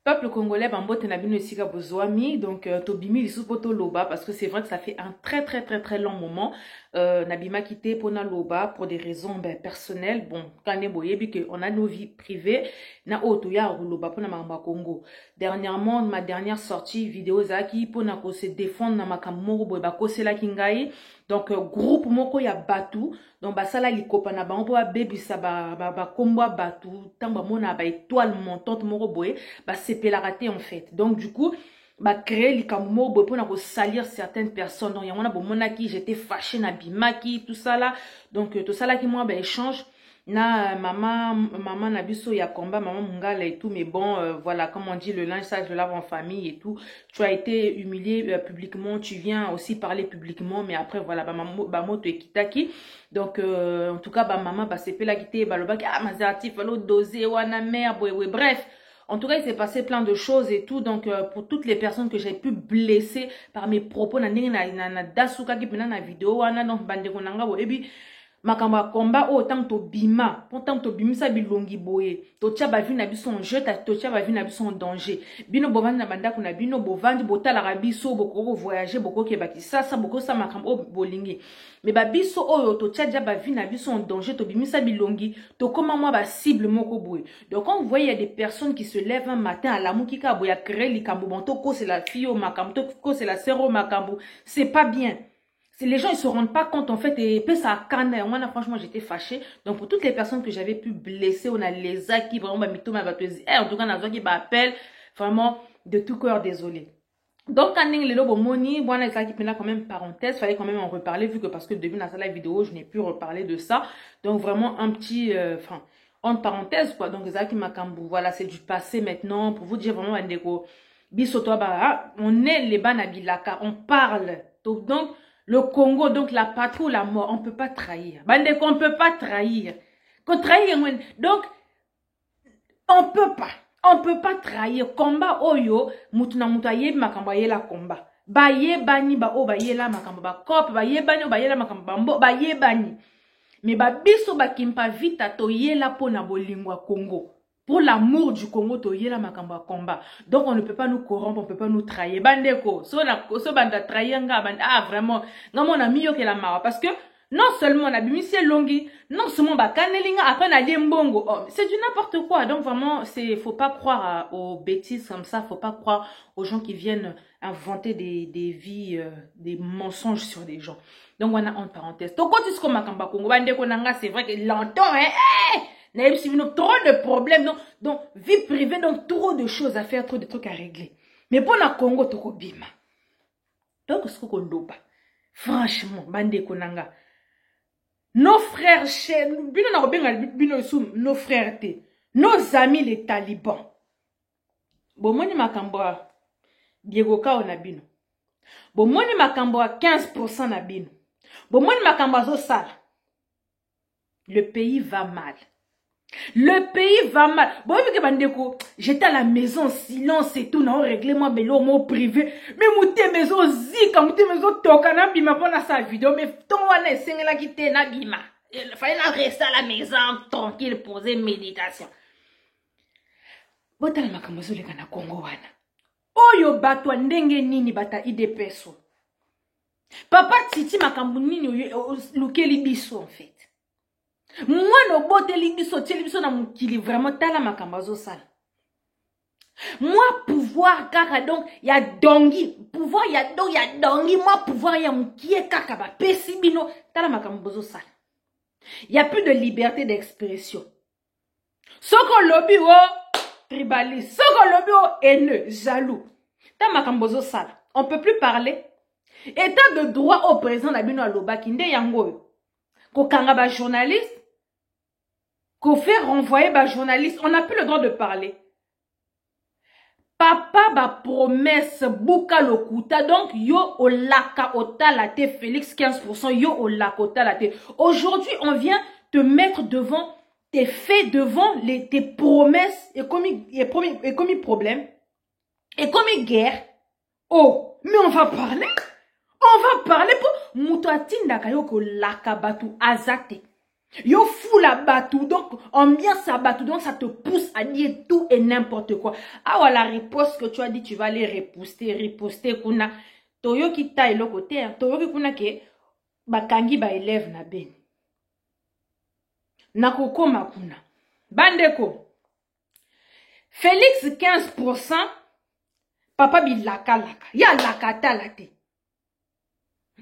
Peuple congolais, bambote na bino esika bozwami, donc tobimi lisu poto loba parce que c'est vrai que ça fait un très long moment. Nabima quitté pour na loba pour des raisons personnelles. Bon, quand on a nos vies privées, na otoya loba pour na mamba Congo. Dernièrement, ma dernière sortie vidéo zaki pour na ko se défendre na makamoro boy ba ko sela kingai. Donc groupe moko ya batu, donc basala likopa na bango ba bebisa ba kombo batu, tamba mona ba étoile montante moko boy, ba raté en fait. Donc du coup, bah créer les camouflages pour salir certaines personnes. Donc il y en a beaucoup qui j'étais fâché na bimaki tout ça là. Donc tout ça là qui moi échange na maman na biso ya combat maman mungala et tout, mais bon voilà, comme on dit, le linge ça je lave en famille et tout. Tu as été humilié publiquement, tu viens aussi parler publiquement, mais après voilà bah moto ekitaki. Donc en tout cas bah maman bah c'est la guité bah le bac ah mazati falo doser wana mère bref. En tout cas, il s'est passé plein de choses et tout. Donc, pour toutes les personnes que j'ai pu blesser par mes propos, na dasuka ki pena na vidéo wana donc bande konanga bo ebi makamba combat autant to bima, pourtant to bimisa bilongi boye. To tia ba vi na biso en jeu, to tia ba vi na biso en danger. Bino bovandi na banda kuna bino bovandi botala rabiso boko voyager boko ke baki ça boko sa makambo bolingi. Mais ba biso oyo to tia ja ba vi na biso en danger, to bimisa bilongi, to comment moi ba cible moko boye. Donc quand vous voyez il y a des personnes qui se lèvent un matin à la mukika boya créer li kambo bonto ko c'est la fille au makambo ko c'est la sœur au makambo, c'est pas bien. Les gens ils se rendent pas compte en fait et puis ça canne. Moi franchement j'étais fâchée. Donc pour toutes les personnes que j'avais pu blesser, on a les acquis vraiment mito ma batteuse. En tout cas on a qui m'appelle vraiment de tout cœur désolé. Donc quand les lobo moni, bon les acquis là quand même parenthèse, fallait quand même en reparler vu que parce que depuis dans la vidéo je n'ai plus reparlé de ça. Donc vraiment un petit enfin en parenthèse quoi. Donc les acquis makambu voilà c'est du passé maintenant pour vous dire vraiment ndeko bisoto ba on est les banabilaka, on parle. Donc le Congo, donc la patrie ou la mort, on ne peut pas trahir. Bande qu'on ne peut pas trahir. Qu'on trahir, donc, on ne peut pas trahir. Combat oyo, mutuna mutaye makamba ye la combat. Ba ye bani ba o ba ye la makamba ba kop, ba ye bani o ba ye la makamba ba ba ye bani. Mais ba biso ba kimpa vita to ye la pona bolingwa Congo. Pour l'amour du Congo, to yela makamba combat. Donc on ne peut pas nous corrompre, on ne peut pas nous trahir. Bandeko, so banda trahir nga banda ah vraiment, nga mon ami yo ke la mara parce que non seulement na bimisi longi, non seulement ba kanelinga après na liembongo. Oh, c'est du n'importe quoi. Donc vraiment, faut pas croire aux bêtises comme ça, faut pas croire aux gens qui viennent inventer des vies des mensonges sur des gens. Donc on a entre parenthèses. Donc quand tu sais makamba Congo, bandeko nanga c'est vrai que longtemps hein. Trop de problèmes, donc vie privée, donc trop de choses à faire, trop de trucs à régler. Mais pour la Congo, toko bima. Donc, ce qu'on doit pas. Franchement, bande konanga. Nos frères chez nos frères, nos amis les talibans. Bon, moni makamba, Diego Kao na bino. Bon, moni makamba 15% na bino. Bon, moni makamba zo sala. Le pays va mal. Le pays va mal. Bon, j'étais à la maison, silence et tout, non, réglé moi, mais l'homme au privé. Mais mouté maison zika, mouté maison tokana, bima, pour sa vidéo, mais ton wane, c'est là qui t'es na bima. Il fallait rester à la maison, tranquille, poser méditation. Bon, t'as la makamozo le kana Congo wana. Oyo batwa ndenge nini bata IDPSO. Papa titi makambu nini lukeli biso en fait. Moi no bote libiso biso na mukili vraiment tala makambazo sala. Moi pouvoir kaka donc ya dongi, pouvoir ya dongi, moi pouvoir ya mukie kaka ba pesibino tala makambazo sala. Y a plus de liberté d'expression. Soko lobby o tribaliste, soko lobby o haineux, jaloux. Tala makambazo sala. On peut plus parler. État de droit au président na bino aloba kinde yango. Ko kanga ba journaliste qu'on fait renvoyer par journaliste, on n'a plus le droit de parler. Papa ba promesse buka lokuta donc yo o laka otalate Félix 15% yo o laka otalate. Aujourd'hui, on vient te mettre devant tes faits, devant tes promesses et comme problème et comme guerre. Oh, mais on va parler. On va parler pour Moutouatine Dakayo ko laka batu azate. Yo fou la batou, donc ambiance à batou, donc ça te pousse à dire tout et n'importe quoi. Ah voilà, la réponse que tu as dit, tu vas aller riposter, kuna. Toyo ki ta ilo côté, toyo ki kuna ke, bakangi ba élève na ben. Nakoko makuna. Bandeko. Félix 15%, papa bi laka. Ya laka atalate.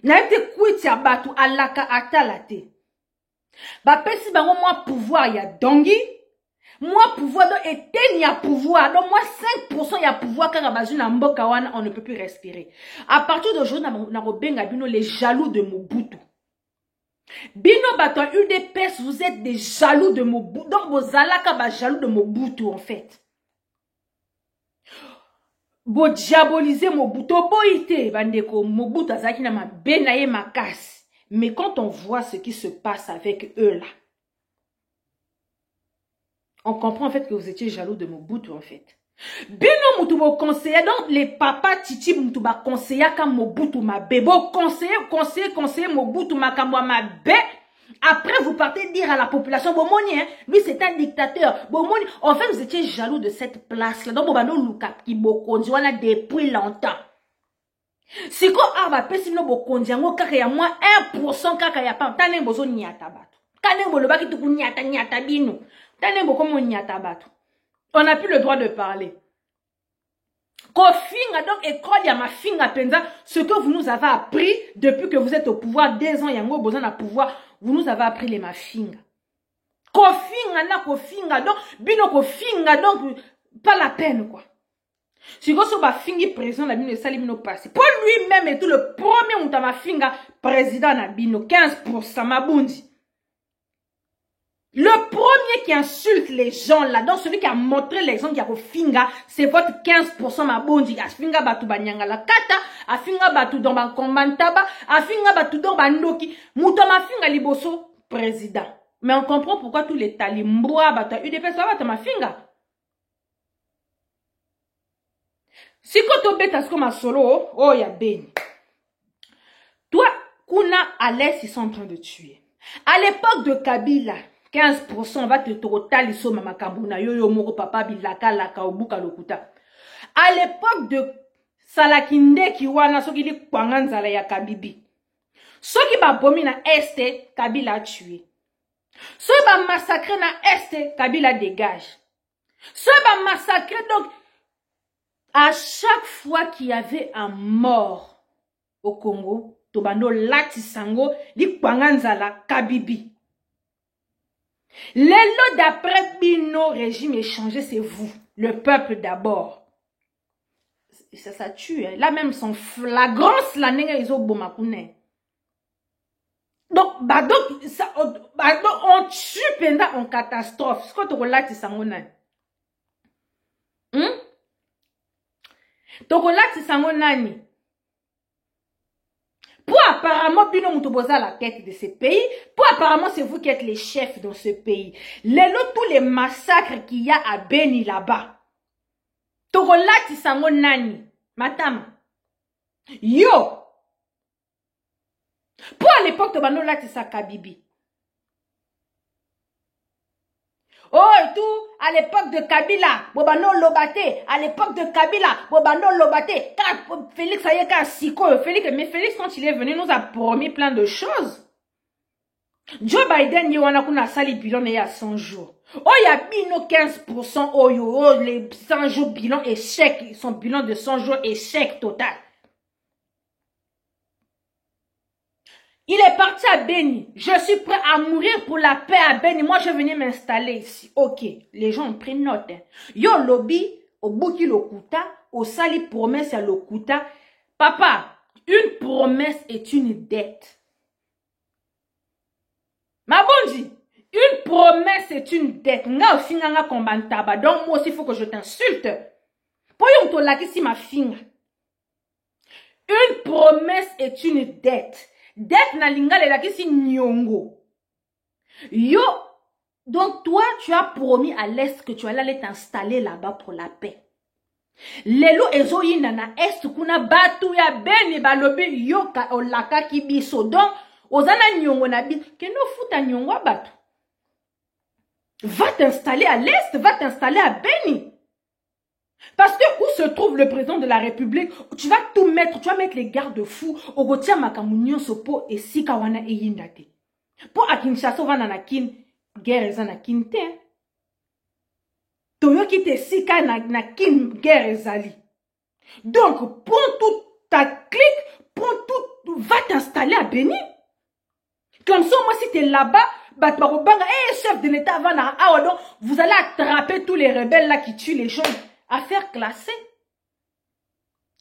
Na ete kwiti ya batou, alaka atalate. Ba pesi bango moi pouvoir ya dongi, moi pouvoir donc eteni ya pouvoir, donc moi 5% ya pouvoir kaka bazu na mboka wana, on ne peut plus respirer. À partir d'aujourd'hui na robenga bino les jaloux de Mobutu. Bino bato UDPS, vous êtes des jaloux de Mobutu. Donc bozalaka ba jaloux de Mobutu en fait. Bo diaboliser Mobutu, boite bandeko Mobutu azaki na mabe na ye makasi. Mais quand on voit ce qui se passe avec eux là, on comprend en fait que vous étiez jaloux de Mobutu en fait. Bino Mutubo conseiller, donc les papas Titi Mutuba conseiller comme Mobutu mabe. Bon conseiller Mobutu makamwa mabe. Après vous partez dire à la population, bon moni, hein, lui c'est un dictateur. Bon moni, en fait vous étiez jaloux de cette place là. Donc Bobano Luka qui bokonzi wana depuis longtemps. Si ko arba pesi no bokonzi yango kaka ya moins 1% kaka ya pa tane bozo nyata bato. Tane boloba ki tuku nyata bino. Tane boko mo nyata bato. On n'a plus le droit de parler. Kofinga donc école ya ma finga penza ce que vous nous avez appris depuis que vous êtes au pouvoir 2 ans yango besoin na pouvoir vous nous avez appris les mafinga. Kofinga donc bino kofinga donc pas la peine quoi. Si vous avez fingi président na bino sali bino passé. Pour lui-même et tout le premier mutama finga président na bino 15% mabundi. Le premier qui insulte les gens là, donc celui qui a montré l'exemple qui a pour finga, c'est votre 15% mabundi. A finga batu banyanga la kata, a finga batu dans ban kombantaba, a finga batu dans bandoki, mutama finga liboso président. Mais on comprend pourquoi tous les talimbois batu UDPS batu finga. Si koto beta comme solo, oh ya ben. Toi, kuna à l'est, ils sont en train de tuer. À l'époque de Kabila, 15% va te total iso mama kambuna yo moko papa bilaka laka obuka lokuta. À l'époque de Salakinde kiwana soki li kwanganzala ya Kabibi. Soki ba bomi na este Kabila a tué. Soki ba massacre na este Kabila dégage. Soki ba massacre donc à chaque fois qu'il y avait un mort au Congo, Tobando Latisango, li Kwanganzala, Kabibi. L'élo d'après Bino régime échangé, c'est vous, le peuple d'abord. Ça tue, hein. Là même son flagrance, la nègre, ils ont bomakune. Donc, on tue pendant en catastrophe. C'est quoi ton Latisango, nan? Donc là, c'est ça mon ami. Pour apparemment, Bino Mutuboza à la tête de ce pays. Pour apparemment, c'est vous qui êtes les chefs dans ce pays. Tous les massacres qu'il y a à Beni là-bas. Donc là, c'est ça mon ami. Matama. Yo. Pour à l'époque de Bano là, c'est ça Kabibi. Oh, et tout, à l'époque de Kabila, Bobano Lobate, à l'époque de Kabila, Bobano Lobate, quand Félix a eu qu'un siko, mais Félix, quand il est venu, nous a promis plein de choses. Joe Biden, il y a un sali bilan il y a 100 jours. Oh, il y a bino 15%, oh, les 100 jours bilan échec, son bilan de 100 jours échec total. Il est parti à Beni. Je suis prêt à mourir pour la paix à Beni. Moi, je venais m'installer ici. Ok, les gens ont pris note. Hein. Yo lobby, au Bouki Lokuta, au Sali promesse à Lokuta. Papa, une promesse est une dette. Ma bonji, une promesse est une dette. Nga aussi nga kombantaba. Donc moi aussi, il faut que je t'insulte. Pour yon to laki si ma finga. Une promesse est une dette. Dette na linga le laki si nyongo. Yo, donc toi, tu as promis à l'Est que tu allais aller t'installer là-bas pour la paix. Lelo ezo yina na Est kuna batu ya Beni balobi yo ka olaka kibiso. Donc, ozana nyongo na bi, keno futa nyongo batu. Va t'installer à l'Est, va t'installer à Beni. Parce que où se trouve le président de la République, tu vas tout mettre, tu vas mettre les garde-fous au gotia makamunyo sopo et sikawana e yindate. Pour à Kinshasa, on va na kin, guerre ezana kinte. Toyo ki te sika na kin, guerre ezali. Donc, prends toute ta clique, prends tout, va t'installer à Beni. Comme ça, moi, si tu es là-bas, chef de l'État, vous allez attraper tous les rebelles là qui tuent les gens. Affaire classée.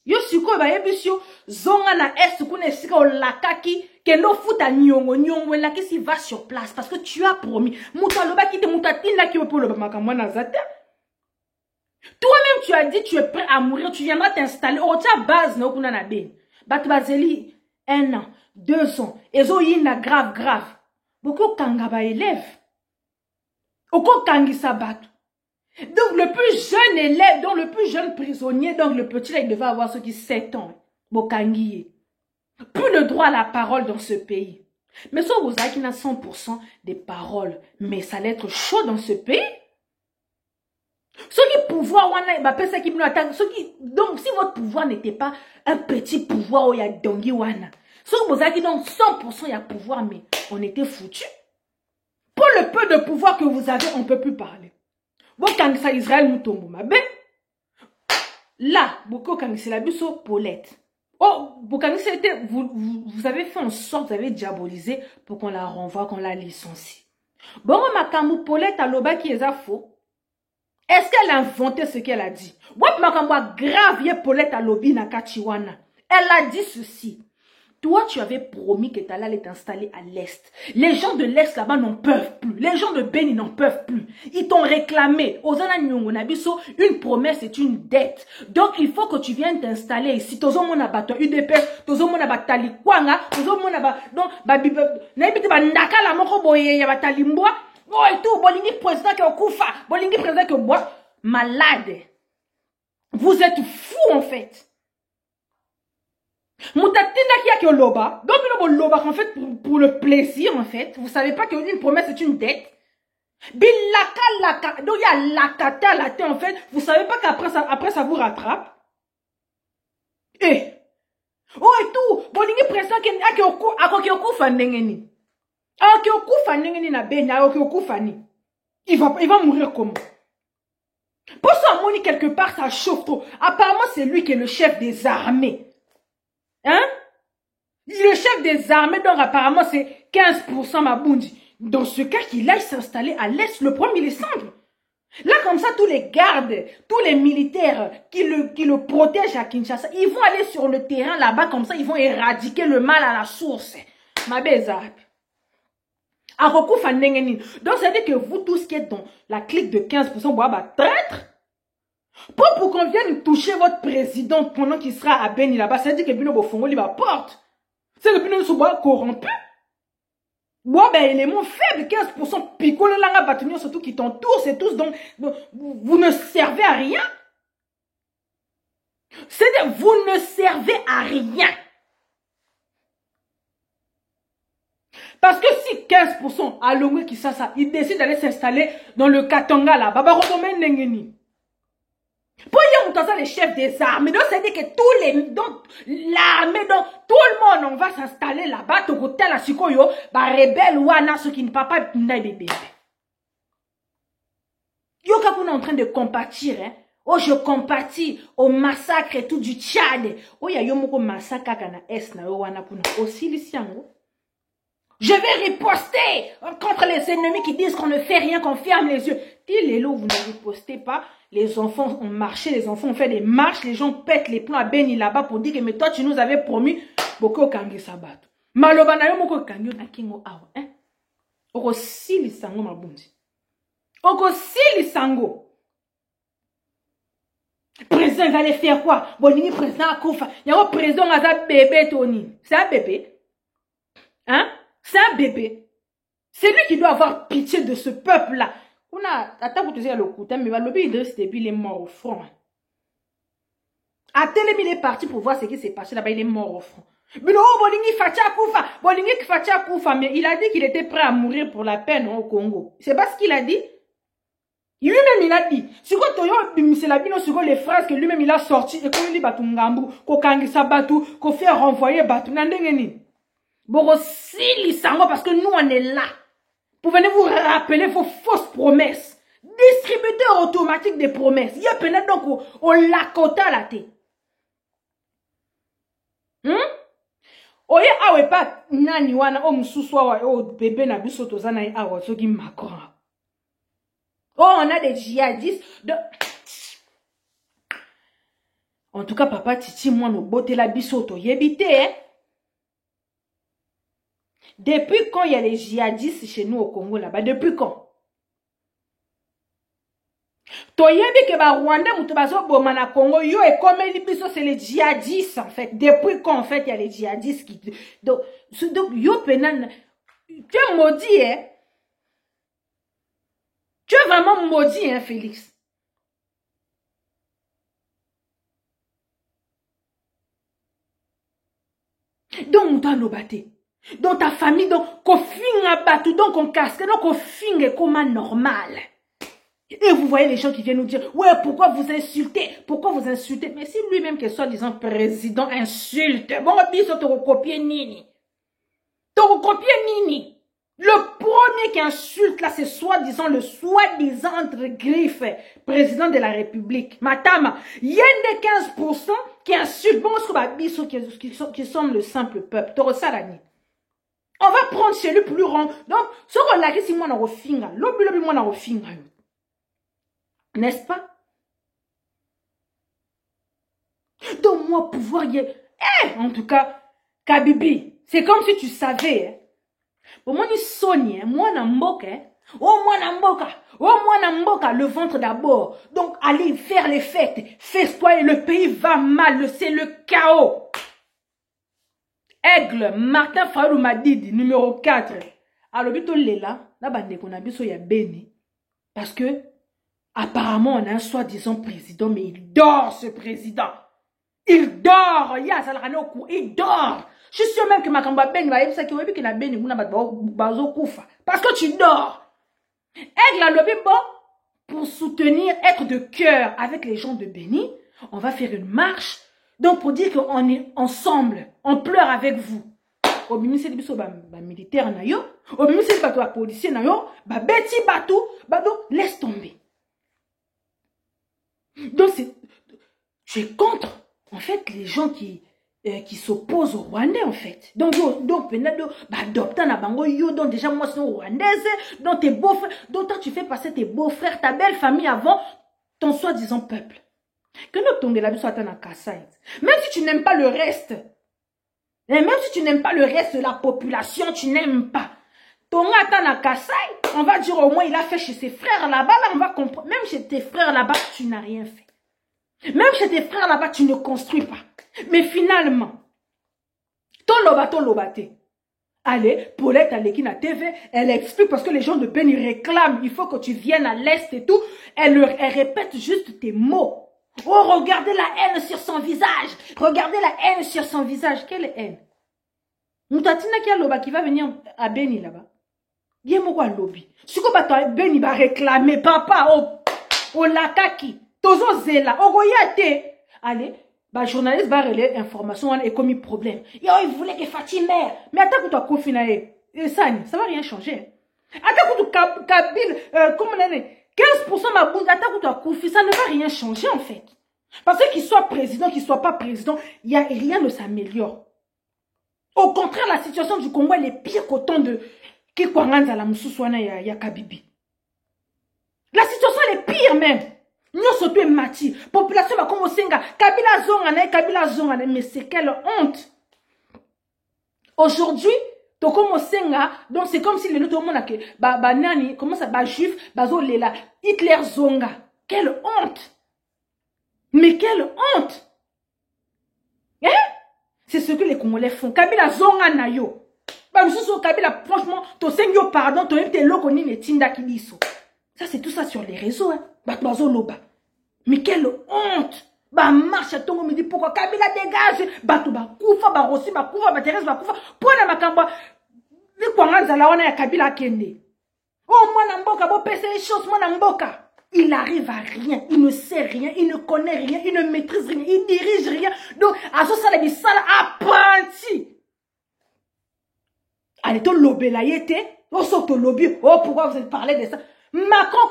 Yo suko ba yebisyo zonga na est kune sika o lakaki kendo futa nyongo la qui si va sur place parce que tu as promis. Muta loba ki te mutatina ki po loba makamwa na zata. Toi-même tu as dit tu es prêt à mourir, tu viendras t'installer au ta base na kuna na ben. Batbazeli 1 an, 2 ans, ezo yina grave. Beaucoup kanga ba élève. Oko kangi sabatu. Donc le plus jeune élève, donc le plus jeune prisonnier, donc le petit là, il devait avoir ce qui 7 ans. Bokangiye. Plus le droit à la parole dans ce pays. Mais ça, vous avez qu'il a 100% des paroles. Mais ça allait être chaud dans ce pays. Ce qui pouvoir, donc si votre pouvoir n'était pas un petit pouvoir, il y a dongi wana. Ce que vous avez donc 100% il y a pouvoir, mais on était foutu. Pour le peu de pouvoir que vous avez, on ne peut plus parler. Bon, quand ça Israël nous tombe, ma belle. Là, beaucoup quand c'est la busso Paulette. Oh, vous avez fait en sorte, vous avez diabolisé pour qu'on la renvoie, qu'on la licencie. Bon, ma kamou Paulette à l'oba qui est à faux. Est-ce qu'elle a inventé ce qu'elle a dit? Wap ma kamou grave Paulette à l'obi na kachiwana. Elle a dit ceci. Toi, tu avais promis que tu allais t'installer à l'Est. Les gens de l'Est là-bas n'en peuvent plus. Les gens de Beni n'en peuvent plus. Ils t'ont réclamé. Ozana Nyongo Nabiso, une promesse est une dette. Donc, il faut que tu viennes t'installer ici. Tozo mona bato UDP, tozo mona batali kwanga, tozo mona ba donc naibiti ba ndaka la moko boye ya batali mbwa. Oh et tout, bolingi président que okufa, bolingi président que bois malade. Vous êtes fous en fait. Moutatina qui a que loba, donc le loba en fait pour le plaisir en fait. Vous savez pas qu'une promesse est une dette. Bilaka, donc il y a lakata la tête en fait. Vous savez pas qu'après ça vous rattrape. Eh, oh et tout, bolingi président qui a que okufa ndengeni. A que okufa ndengeni na benya, a que okufa ni. Il va mourir comment? Pour ça, Moni quelque part ça chauffe trop. Apparemment c'est lui qui est le chef des armées. Hein? Le chef des armées, donc apparemment c'est 15% Mabundi. Dans ce cas qu'il aille s'installer à l'Est le 1er décembre. Là comme ça, tous les gardes, tous les militaires qui le protègent à Kinshasa, ils vont aller sur le terrain là-bas comme ça, ils vont éradiquer le mal à la source. Ma bézard. Donc ça veut dire que vous tous qui êtes dans la clique de 15%, vous bah traître. Pour qu'on vienne toucher votre président pendant qu'il sera à Beni là-bas, ça veut dire que Bino Bofongo lui porte. C'est que Bino soit corrompu. Bon, ben, élément faible, 15%, picole langa batonio, surtout qui t'entoure, c'est tous, donc, vous ne servez à rien. C'est-à-dire, vous ne servez à rien. Parce que si 15% à Longwe qui ça, il décide d'aller s'installer dans le Katanga là, Baba Rodomen Nengeni. Pour y avoir les chefs des armées, donc c'est-à-dire que tous les, donc l'armée, donc tout le monde, on va s'installer là-bas, tout côté la sikoyo, bah rebelle wana, ceux qui ne parlent pas n'a bébé. Yo kapuna en train de compatir, hein. Oh, je compatis au massacre et tout du Tchad. Oh, ya yo moko massacre kana es na yo wana kuna aussi lisiango. Je vais riposter contre les ennemis qui disent qu'on ne fait rien, qu'on ferme les yeux. Et les lots, vous ne ripostez pas. Les enfants ont marché, les enfants ont fait des marches, les gens pètent les plombs à Beni là-bas pour dire que mais toi tu nous avais promis Boko Kangi Sabat. Maloba na yo moko kangi na kingo awa, hein. Oko sili sango mabundi. Oko sili sango. Président va aller faire quoi? Bonini président a koufa. Y'a un président a un bébé Tony. C'est un bébé. Hein? C'est un bébé. C'est lui qui doit avoir pitié de ce peuple-là. On a, attends, vous te dites le coup, mais le lobby Idriss Déby, il est mort au front. À Télémi, il est parti pour voir ce qui s'est passé là-bas, il est mort au front. Mais non, Bolingi Fatia Koufa, Bolingi Fatia Koufa, mais il a dit qu'il était prêt à mourir pour la peine au Congo. C'est pas ce qu'il a dit? Lui-même, il a dit, si c'est la bino, sur les phrases que lui-même, il a sorti, et qu'on dit, batungambu, ko kangisa batu, ko fait renvoyer batu, nandengeni. Bon, si lisango, parce que nous, on est là. Pour venir vous rappeler vos fausses promesses. Distributeur automatique des promesses. Il y a peut-être donc, on l'a quota la tête. Oye, awe pas, nani wana, o msuswa, o bébé na biso tozana e awa, soki Macron. Oh, on a des djihadistes de... En tout cas, papa Titi, moi, nous botte la bisoto. Yébité, hein? Depuis quand il y a les djihadistes chez nous au Congo là-bas? Depuis quand? Toyebi ke ba Rwanda mutubazo bomana Congo yo et comme les biso c'est les djihadistes en fait. Depuis quand en fait il y a les djihadistes qui donc yo penan tu es maudit hein? Tu es vraiment maudit hein Félix? Donc on doit nous battre. Dans ta famille, donc, qu'on finge battu, donc qu'on casque, donc qu'on finge comme normal. Et vous voyez les gens qui viennent nous dire, ouais, pourquoi vous insultez? Pourquoi vous insultez? Mais si lui-même, que soi-disant président, insulte, bon, biso, te recopier Nini. Te recopier Nini. Le premier qui insulte, là, c'est soi-disant, le soi-disant, entre griffes, président de la République. Matama, il y a des 15% qui insultent, bon, ce que biso, qui sommes le simple peuple. Te ressalani. On va prendre celui plus rond. Donc, ce qu'on a dit, c'est moi, on a finga. L'obi, moi, on a finga. N'est-ce pas? Donc, moi, pouvoir y est. En tout cas, Kabibi, c'est comme si tu savais. Bon, moi, ni Sonia, moi, Namboka. Oh, moi, Namboka. Oh, moi, Namboka, le ventre d'abord. Donc, allez faire les fêtes. Fais-toi et le pays va mal. C'est le chaos. Aigle, Martin Farouk Madidi, numéro 4. Alors, bito lela, la bande qu'on a biso ya béni. Parce que, apparemment, on a un soi-disant président, mais il dort, ce président. Il dort. Ya, ça l'a coup. Il dort. Je suis sûr même que ma kamba béni va y avoir ça qui va que la béni, mouna bazo koufa. Parce que tu dors. Aigle, a lobby bon, pour soutenir, être de cœur avec les gens de Béni, on va faire une marche. Donc, pour dire qu'on est ensemble, on pleure avec vous. Au ministère de biso militaire na yo, au ministère de policier na yo, beti batou, donc laisse tomber. Donc, tu es contre, en fait, les gens qui s'opposent aux Rwandais, en fait. Donc, adopter na bango yo, donc déjà, moi, c'est rwandaise, donc tes beaux-frères, donc toi, tu fais passer tes beaux-frères, ta belle famille avant ton soi-disant peuple. Que nous tombons là, même si tu n'aimes pas le reste, et même si tu n'aimes pas le reste de la population, tu n'aimes pas. Ton atana Kassai, on va dire au moins il a fait chez ses frères là-bas, là on va comprendre. Même chez tes frères là-bas, tu n'as rien fait. Même chez tes frères là-bas, tu ne construis pas. Mais finalement, ton lobate. Allez, Paulette Alekina TV, elle explique parce que les gens de Ben ils réclament, il faut que tu viennes à l'Est et tout. Elle répète juste tes mots. Oh, regardez la haine sur son visage. Regardez la haine sur son visage. Quelle haine? Moutatina qui a loba qui va venir à Beni là-bas. Bien moi lobby. Si vous battez Beni va réclamer papa au lakaki. Tozo zela. Ogoyate. Allez, bah journaliste va relayer information et commis problème. Yo, il voulait que Fatime. Mais attends que tu as confiné. Ça va rien changer. Attends que tu Kabil, comment on est 15% ma boule d'attaque ou ta confiance, ça ne va rien changer en fait. Parce qu'il soit président, qu'il soit pas président, rien ne s'améliore. Au contraire, la situation du Congo, elle est pire qu'au temps de Kikwanganza la Moussousouana et Kabibi. La situation, elle est pire même. Nous sommes mati. Population va commencer à Kabila Zongane, mais c'est quelle honte. Aujourd'hui, donc c'est comme si le tout le monde a que nani comment ça juif bazo lela Hitler zonga. Quelle honte. Mais quelle honte. Hein? C'est ce que les Congolais font. Kabila zonga na yo. Kabila franchement to sengyo pardon to yete loko ni ne tinda kibiso. Ça c'est tout ça sur les réseaux hein. Bazo loba. Mais quelle honte. Marche à ton me dit pourquoi Kabila dégage. Bato koufa Rossi koufa Thérèse koufa. Pour la makamba. Ni kwanganza la wana ya Kabila kende. Oh mwana mboka bo pese les choses mwana mboka. il arrive à rien, il ne sait rien, il ne connaît rien, il ne maîtrise rien, il dirige rien. Donc, à ce sala bisala apprenti. Allez, ton lobby là, on sort ton lobby. Oh, pourquoi vous parlez de ça? Macron,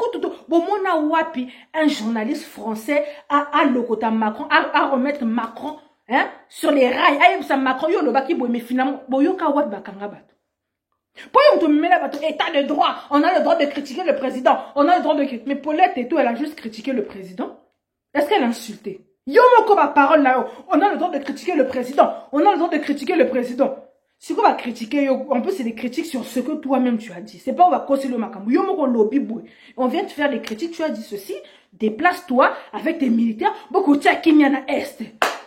Bomona Wapi, un journaliste français a lokota Macron, a remettre Macron hein, sur les rails. Aïe, ça Macron, yo, le baki, mais finalement, boyoka wat bakanga bat. Pourquoi on te met là, état de droit? On a le droit de critiquer le président. On a le droit de critiquer. Mais Paulette et tout, elle a juste critiqué le président. Est-ce qu'elle a insulté? Yo, mon ma parole là, on a le droit de critiquer le président. On a le droit de critiquer le président. Ce qu'on va critiquer, en plus, c'est des critiques sur ce que toi-même tu as dit. C'est pas on va causer le macamou. Yo, mon lobby boy. On vient te faire des critiques, tu as dit ceci. Déplace-toi avec tes militaires. Beaucoup de Kimiana Est.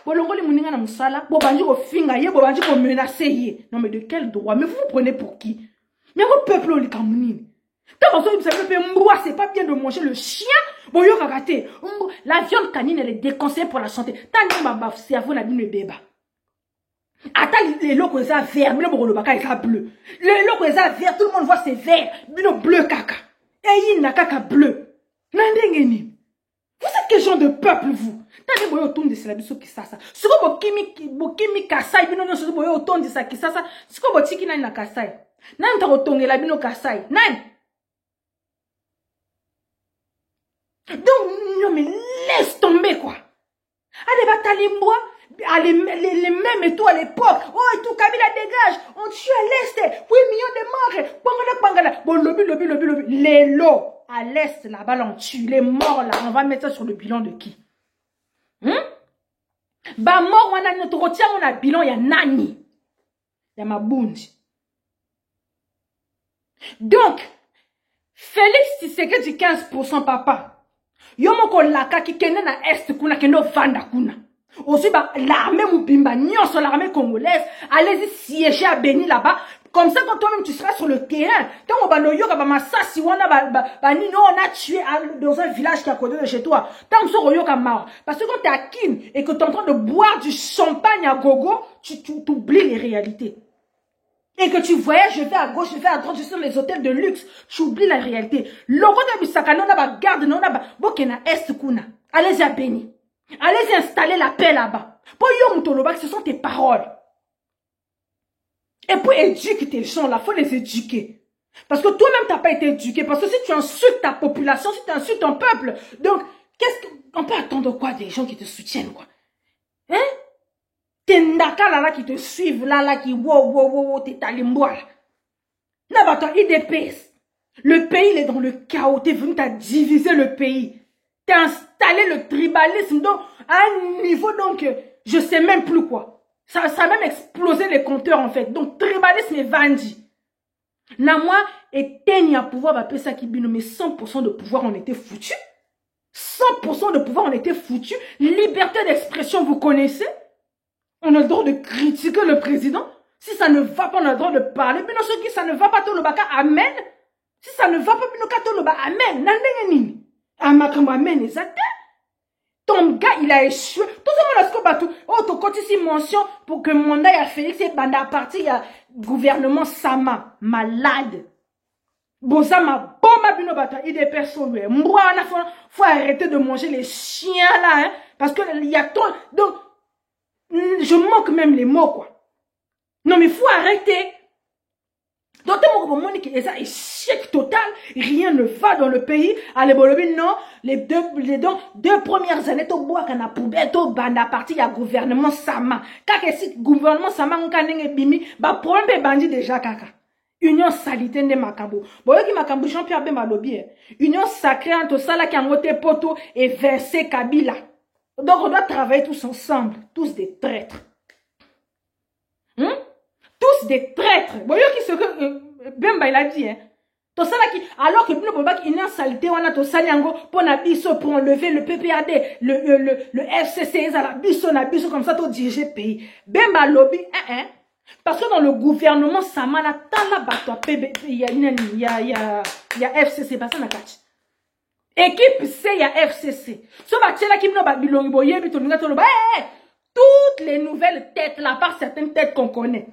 Bolongoli Mouninga na Moussala. Bobanji ko finga ye, bobanji ko menacer ye. Non, mais de quel droit? Mais vous vous prenez pour qui? Mais votre peuple, on est kamounine. Tant que vous savez, c'est pas bien de manger le chien. Bon, yo kagate. La viande canine, elle est déconseillée pour la santé. Tant que ma cerveau n'a bien le béba. Attends, les locaux, ils ont vert. Mais le baka, ils ont bleu. Les locaux, ils ont vert. Tout le monde voit c'est vert. Mais le bleu caca. Et il n'a caca bleu. Nandengeni. Vous êtes quel genre de peuple, vous? T'as dit, boyo, tourne de cela, biso qui ça. Si vous bokimi kasai, bino, non, si boyo, tourne de ça, qui ça. Si vous botiki na na kasai. Nan ta retourné la bino kasai. Nan. Donc, non, mais laisse tomber, quoi. Allez, batalimbois. Les mêmes et tout à l'époque. Oh, et tout, Kabila dégage. On tue à l'Est. 8 millions de morts. Bangala. Bon, lobby. Les lots. À l'Est, là-bas, on tue. Les morts, là, on va mettre ça sur le bilan de qui? Bah, mort, on a notre retien, on a bilan, il y a Nani. Il y a Mabundi. Donc, Félix Tshisekedi dit 15% papa. Yomoko laka ki kene na Est kuna keno vanda kuna. Aussi, bah, l'armée Moubimba, sur l'armée congolaise, allez-y siéger à Béni là-bas. Comme ça, quand toi-même tu seras sur le terrain, tant on va on a tué dans un village qui est à côté de chez toi. Tant on mort. Parce que quand tu es à Kin et que tu es en train de boire du champagne à gogo, tu oublies les réalités. Et que tu voyages, je vais à gauche, je vais à droite, je suis dans les hôtels de luxe, tu oublies la réalité. Logo de Bissaka, non, garde, non, Bokena Est Kuna. Allez-y à Béni. Allez-y installer la paix là-bas. Pour Yom Toloba, ce sont tes paroles. Et pour éduquer tes gens là, il faut les éduquer. Parce que toi-même, tu n'as pas été éduqué. Parce que si tu insultes ta population, si tu insultes ton peuple, donc, qu'on peut attendre quoi des gens qui te soutiennent, quoi? Hein? T'es ndaka là qui te suivent, là qui wow, t'es talimbois. Là, bah, toi, IDPS. Le pays, il est dans le chaos. T'es venu, t'as divisé le pays. T'as installé le tribalisme donc, à un niveau, donc, je sais même plus quoi. Ça a même explosé les compteurs, en fait. Donc, tribalisme est vendu. Na moi, et tenir à pouvoir, bah, ça qui bino, mais 100% de pouvoir, on était foutu. 100% de pouvoir, on était foutu. Liberté d'expression, vous connaissez? On a le droit de critiquer le président. Si ça ne va pas, on a le droit de parler. Mais non, ce qui, ça ne va pas, tout le baka, amen. Si ça ne va pas, bino, tout le baka, amen. Nandengeni. Amakambo, amen, exact. Ton gars, il a échoué. Tout ce monde a ce que oh, tu comptes ici mention pour que mon mandat a Félix et Banda parti, il y a gouvernement Sama, malade. Bozama, bomba bino bata, il est personne. Moi, faut arrêter de manger les chiens là, hein, parce que il y a trop. Donc, je manque même les mots, quoi. Non, mais faut arrêter. Donc, c'est échec total, rien ne va dans le pays. Allez, Bolobi, non, les deux premières années, to bois qu'on a poubelle, to banda parti, il y a gouvernement Sama. Kaka, si gouvernement Sama, on kanenge bimi, bah, problème bandi déjà, kaka. Union salité de Makambo. Boyo qui Makambo, Jean-Pierre Bemba Lobi, Union sacrée entre Sala qui a monté poto et versé Kabila. Donc, on doit travailler tous ensemble, tous des traîtres. Tous des traîtres. Voyez qui ce que Bemba il a dit, hein. Alors que Bino Bobak il est en saleté, on a to saliango pour enlever le PPAD, le FCC, la biso comme ça, to diriger le pays. Bemba lobby, parce que dans le gouvernement, Sama la tala bato il y a FCC, pas ça na catch. Équipe C, il y a FCC. Toutes les nouvelles têtes là, par certaines têtes qu'on connaît.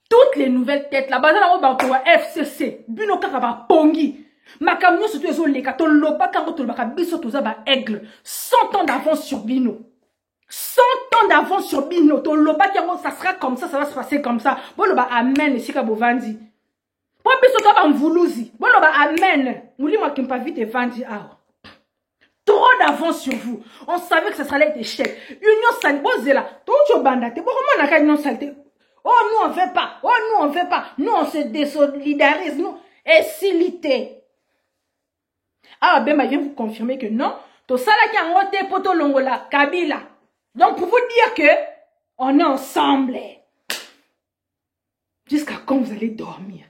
Toutes les nouvelles têtes là-bas, là, on va FCC. Bino Kakaba Pongi. Makamyo surtout ezo leka to loba kango to baka biso toza ba aigle 100 ans d'avance sur Bino. 100 ans d'avance sur Bino to loba kango ça sera comme ça va se passer comme ça. Bon loba amen sika bovandi. Bon biso to ba mvuluzi. Bon loba amen. Mouli moi qui me pas vite vandi ah. Trop d'avance sur vous. On savait que ça serait l'échec. Union sale bozela. To cho bandate. Bon comment on a union saleté. Oh nous on fait pas. Oh nous on fait pas. Nous on se désolidarise nous et silité. Ah, ben, vient vous confirmer que non. Tout ça là qui a monté poto longola, Kabila. Donc, pour vous dire que on est ensemble. Jusqu'à quand vous allez dormir?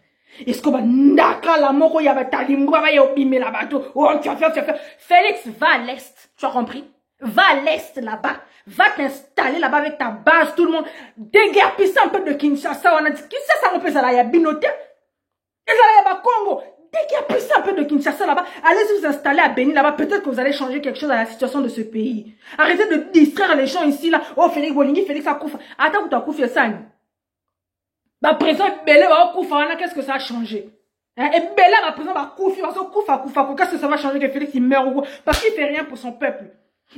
Est-ce qu'on va naka la moko ya batalimbo va ya obime la bateau? Oh, tu vas faire. Félix, va à l'est. Tu as compris? Va à l'est là-bas. Va t'installer là-bas avec ta base, tout le monde. Déguerpisse un peu de Kinshasa. On a dit, Kinshasa, on peut ça là, il y a Binoté. Et là, il y a Congo. Dès qu'il y a plus un peu de Kinshasa là-bas, allez vous installer à Béni là-bas. Peut-être que vous allez changer quelque chose à la situation de ce pays. Arrêtez de distraire les gens ici là. Oh, Félix Bolingi, Félix Akoufa. Attends que tu as coupé ça. Ma présent Belé va Akoufa. Qu'est-ce que ça a changé? Et Belé, ma présent va Akoufa. Qu'est-ce que ça va changer que Félix il meurt ou quoi? Parce qu'il fait rien pour son peuple.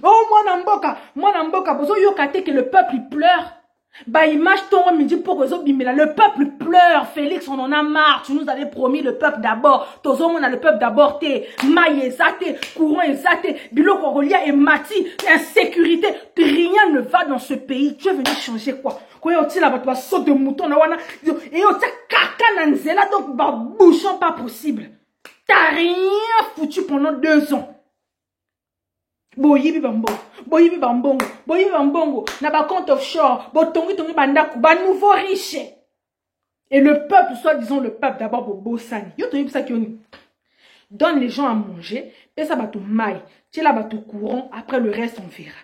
Oh, moi Namboka. Bozo yokate que le peuple il pleure. Bah, image ton midi pour le peuple pleure, Félix, on en a marre. Tu nous avais promis le peuple d'abord. Tozo, on a le peuple d'abord. Maïe exaté, courant exaté, Bilo Korolia et Mati, insécurité. Rien ne va dans ce pays. Tu es venu changer quoi? Quand il y a la saute de mouton, et il y a caca nanzela, donc, bah, bouchon pas possible. T'as rien foutu pendant 2 ans. Boyibi bambongo, na ba compte offshore, botongi bandaku, ba nouveau riche. Et le peuple, soit disons le peuple d'abord pour Bossani. Yo tongi ça qui on donne les gens à manger, et ça va tout maille, tu là va tout courant, après le reste on verra.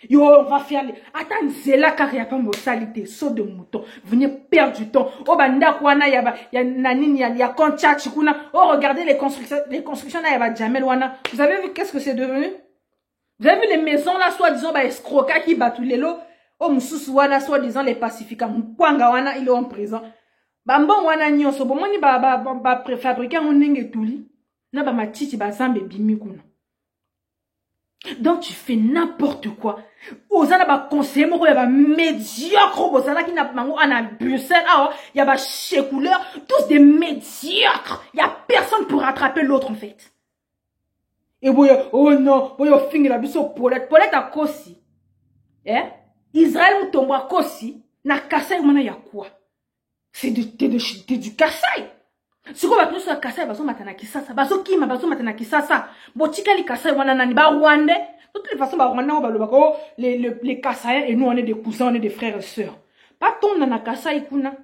Yo, on va faire les... Attends, c'est là car il n'y a pas de salité, saut de mouton. Venez perdre du temps. Oh, banda, kwana, y a nanini, y a koncha, chikuna. Oh, regardez les constructions, là, y a jamel, wana. Vous avez vu qu'est-ce que c'est devenu? Vous avez vu les maisons là, soi-disant, bah, escroca qui battent les lots. Oh, moussous wana, soi-disant, les pacifica. Mkwanga wana, il est en prison. Bambon wana nyonso. Bon, moni, préfabriquer un nenge touli. Na, ma titi, zambe bimi kuna. Donc, tu fais n'importe quoi. Ozana ba conseiller moko ya ba médiocre. Ozana qui n'a pas mango en Bruxelles. Ah, il y a ba chez couleur. Tous des médiocres. Il y a personne pour rattraper l'autre, en fait. Et boya, oh non, boya fingi la biso Paulette. Paulette a kosi. Eh? Israël moutombo a kosi. Na Kassai mana ya quoi? C'est du Kassai. Si vous avez un Kassai, vous avez Kisasa. Vous avez Kisasa. Botika li Kassai, wana nani ba Rwandais. De toutes les façons, ba Rwandais, les Kassais, et nous, on est des cousins, on est des frères et sœurs. Pas ton nana Kassai kuna.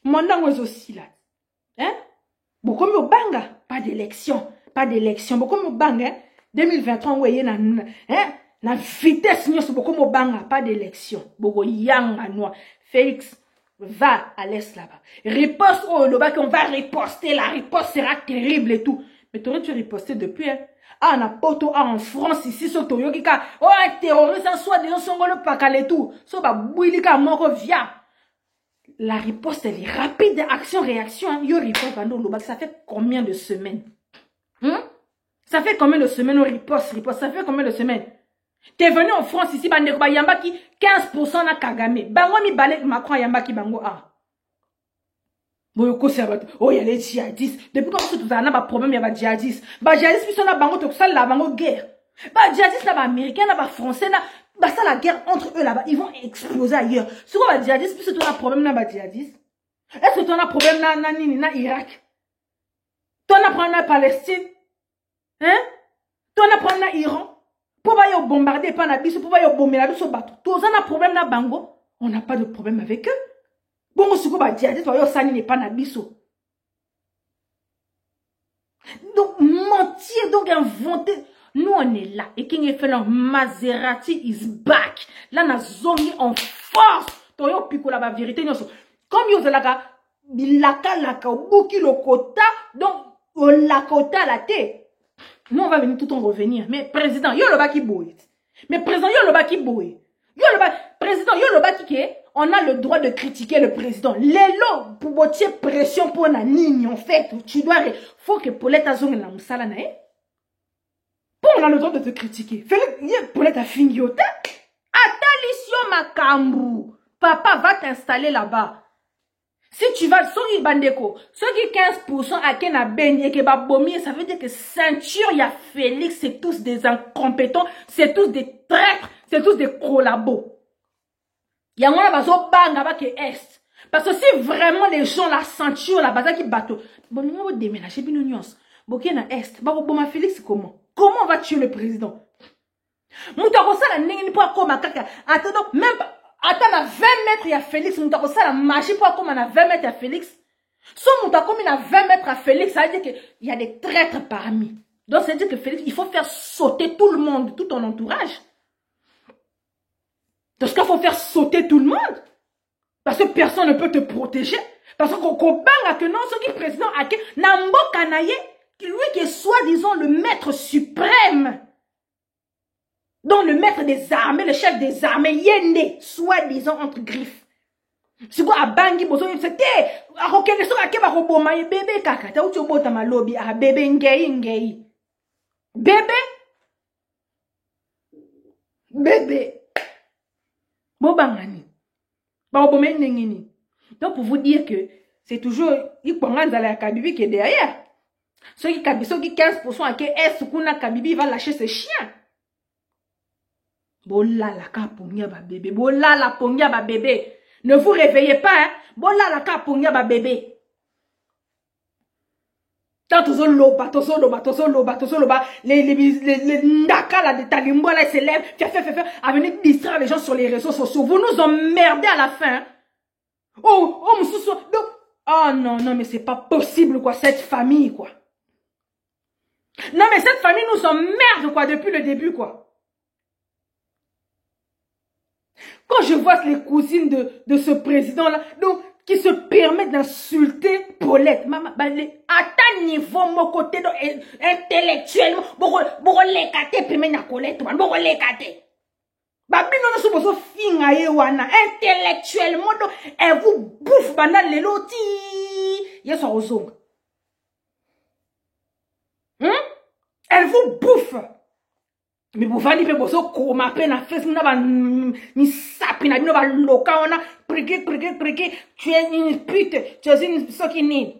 Mandango aussi là. Hein? Beaucoup de banga. Pas d'élection. Pas d'élection. Beaucoup de banga. 2023, vous voyez, hein? Na vitesse, nous, beaucoup de banga. Pas d'élection. Beaucoup yang à noir. Félix. Va à l'est là-bas. Riposte, oh, le bac, on va riposter. La riposte sera terrible et tout. Mais t'aurais dû riposter depuis, hein. Ah, on a poto, ah, en France, ici, sur Toyokika. Oh, un terroriste, en soi, disons, son le pakal et tout. So, bah, bouilika, moko, via. La riposte, elle est rapide. Action, réaction, hein. Yo, riposte, le bac, ça fait combien de semaines? Ça fait combien de semaines, on riposte? Ça fait combien de semaines? T'es venu en France ici, bande ba yamba qui 15% na Kagame. Bango mi balek Macron yamba qui bango a. Boyoko sabat. Oh y a les djihadistes. Depuis quand tu as un problème y a ba djihadistes. Ba djihadistes puis on a bango to ça la bango guerre. Ba djihadistes là ba américain là ba français là ba ça la guerre entre eux là-bas, ils vont exploser ailleurs. Si on ba djihadistes puis tu as un problème là ba djihadistes. Est-ce que tu as un problème na Irak? Tu as un problème na Palestine? Hein? Tu as un problème na Iran? Pour pas y bombarder pas na biso, pour pas y bomber la biso bateau. Tous on a problème na bango, on n'a pas de problème avec eux. Bon on se ko ba djihadiste yo sani n'est pas na biso. Donc mentir, donc inventer. Nous on est là et qui fait leur Maserati is back. Là na zongi en force. To yo piko la ba vérité nyoso. Comme yo zelaka bilaka buki le quota donc la quota la té. Nous, on va venir tout en revenir. Mais président, yo le bas qui bouille. Mais président, yo le bas qui bouille. Yo le bas, président, yo le bas qui est. on a le droit de critiquer le président. Lelo, pour botier pression pour na nini, en fait, tu dois, faut que Paulette a zongue na msala na on a le droit de te critiquer. Paulette a fini yota. Atalisio makambu. Papa va t'installer là-bas. Si tu vas, soki bandeko, soki 15% à Kena Ben et que Babomi, ça veut dire que ceinture, il y a Félix, c'est tous des incompétents, c'est tous des traîtres, c'est tous des collabos. Il y a un bazo banga ba ke est. Parce que si vraiment les gens, la ceinture, la baza qui bateau, bon, nous va déménager, puis nous nuance. Bokena est, Baboma Félix, comment? Comment on va tuer le président? Moutakosa la nengi pour akoma kaka. Attends, même pas. Attends, à 20 mètres, il y a Félix. Moutakosa la magie pour akoma à 20 mètres, il y a Félix. Si Moutakomi à 20 mètres à Félix, ça veut dire qu'il y a des traîtres parmi. Donc, ça veut dire que Félix, il faut faire sauter tout le monde, tout ton entourage. Parce qu'il faut faire sauter tout le monde. Parce que personne ne peut te protéger. Parce qu'on banga que non, ce qui est président, Nambo Kanaye, lui qui est soi-disant le maître suprême. Donc le maître des armées, le chef des armées, Yende, soi-disant entre griffes. C'est quoi à Bangi Bozo, c'était à reconnaître à Keba Roboma, bébé kaka, t'as où tu bois ta malobi, à bébé ngei. Bébé? Bébé. Bobangani. Barobome nengini. Donc pour vous dire que c'est toujours, il prend un zala Kabibi qui est derrière. Ceux qui 15% à qui est Kuna Kabibi va lâcher ses chiens. Bola la kapongia ba bébé. Bola la pongia ba bébé. Ne vous réveillez pas, hein. Bola la kapongia ba bébé. Tant tozo loba. Les ndaka là de Talimbo là, ils s'élèvent. Fait. À venir distraire les gens sur les réseaux sociaux. Vous nous emmerdez à la fin. Hein. Oh, monsieur. Oh non, mais c'est pas possible, quoi, cette famille, quoi. Non, mais cette famille nous emmerde, quoi, depuis le début, quoi. Quand je vois les cousines de ce président-là, donc, qui se permettent d'insulter Paulette, maman, à ta niveau, mon côté, intellectuellement, beaucoup l'écarter, puis maintenant, Colette, beaucoup l'écarter. Intellectuellement, elle vous bouffe pendant les lotis. Yes, on zong. Elle vous bouffe. Mais vous allez faire bosso comme peine à faire ni sapina ni va loca on a priqué tu es une pute tu es une soquine